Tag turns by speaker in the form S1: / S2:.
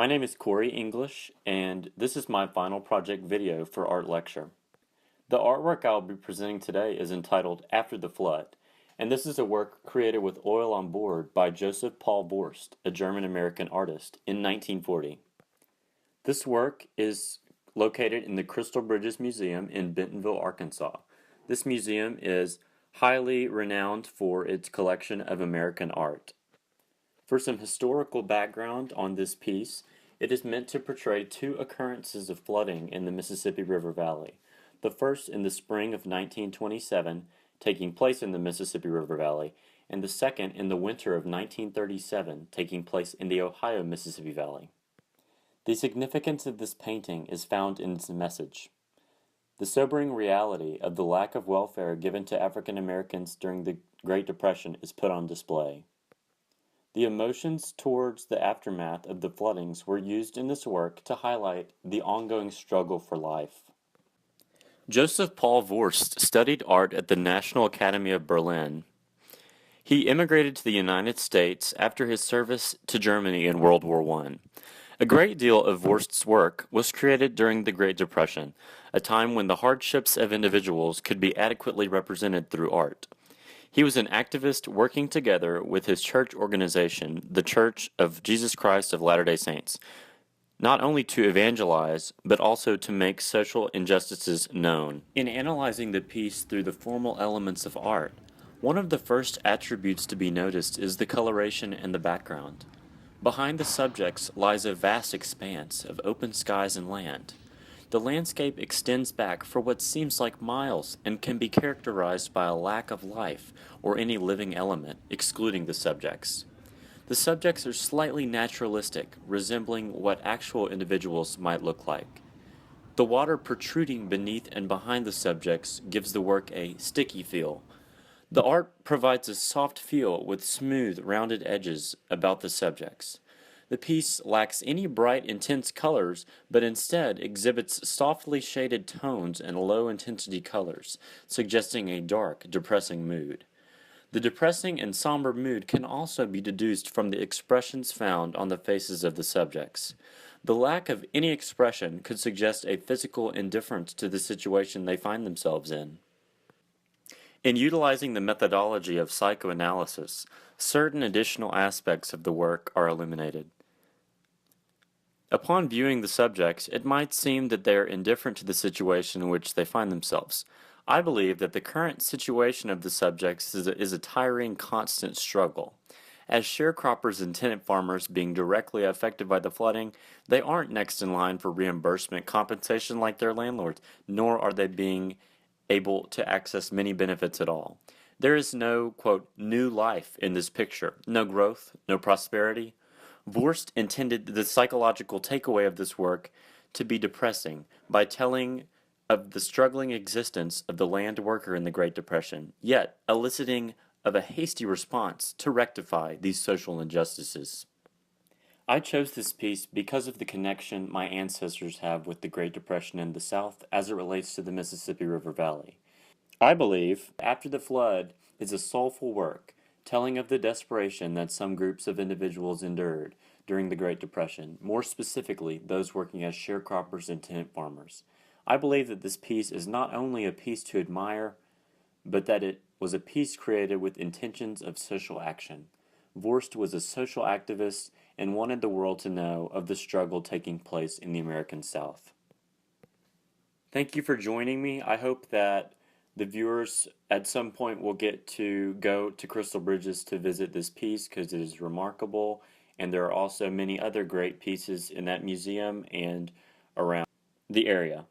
S1: My name is Corey English, and this is my final project video for art lecture. The artwork I'll be presenting today is entitled After the Flood, and this is a work created with oil on board by Joseph Paul Vorst, a German-American artist, in 1940. This work is located in the Crystal Bridges Museum in Bentonville, Arkansas. This museum is highly renowned for its collection of American art. For some historical background on this piece, it is meant to portray two occurrences of flooding in the Mississippi River Valley. The first in the spring of 1927, taking place in the Mississippi River Valley, and the second in the winter of 1937, taking place in the Ohio-Mississippi Valley. The significance of this painting is found in its message. The sobering reality of the lack of welfare given to African Americans during the Great Depression is put on display. The emotions towards the aftermath of the floodings were used in this work to highlight the ongoing struggle for life. Joseph Paul Vorst studied art at the National Academy of Berlin. He immigrated to the United States after his service to Germany in World War I. A great deal of Vorst's work was created during the Great Depression, a time when the hardships of individuals could be adequately represented through art. He was an activist working together with his church organization, the Church of Jesus Christ of Latter-day Saints, not only to evangelize, but also to make social injustices known. In analyzing the piece through the formal elements of art, one of the first attributes to be noticed is the coloration and the background. Behind the subjects lies a vast expanse of open skies and land. The landscape extends back for what seems like miles and can be characterized by a lack of life or any living element, excluding the subjects. The subjects are slightly naturalistic, resembling what actual individuals might look like. The water protruding beneath and behind the subjects gives the work a sticky feel. The art provides a soft feel with smooth, rounded edges about the subjects. The piece lacks any bright, intense colors, but instead exhibits softly shaded tones and low-intensity colors, suggesting a dark, depressing mood. The depressing and somber mood can also be deduced from the expressions found on the faces of the subjects. The lack of any expression could suggest a physical indifference to the situation they find themselves in. In utilizing the methodology of psychoanalysis, certain additional aspects of the work are illuminated. Upon viewing the subjects, it might seem that they are indifferent to the situation in which they find themselves. I believe that the current situation of the subjects is a tiring, constant struggle. As sharecroppers and tenant farmers being directly affected by the flooding, they aren't next in line for reimbursement compensation like their landlords, nor are they being able to access many benefits at all. There is no, quote, new life in this picture, no growth, no prosperity. Vorst intended the psychological takeaway of this work to be depressing by telling of the struggling existence of the land worker in the Great Depression, yet eliciting of a hasty response to rectify these social injustices. I chose this piece because of the connection my ancestors have with the Great Depression in the South as it relates to the Mississippi River Valley. I believe After the Flood is a soulful work, telling of the desperation that some groups of individuals endured during the Great Depression, more specifically those working as sharecroppers and tenant farmers. I believe that this piece is not only a piece to admire, but that it was a piece created with intentions of social action. Vorst was a social activist and wanted the world to know of the struggle taking place in the American South. Thank you for joining me. I hope that the viewers at some point will get to go to Crystal Bridges to visit this piece because it is remarkable, and there are also many other great pieces in that museum and around the area.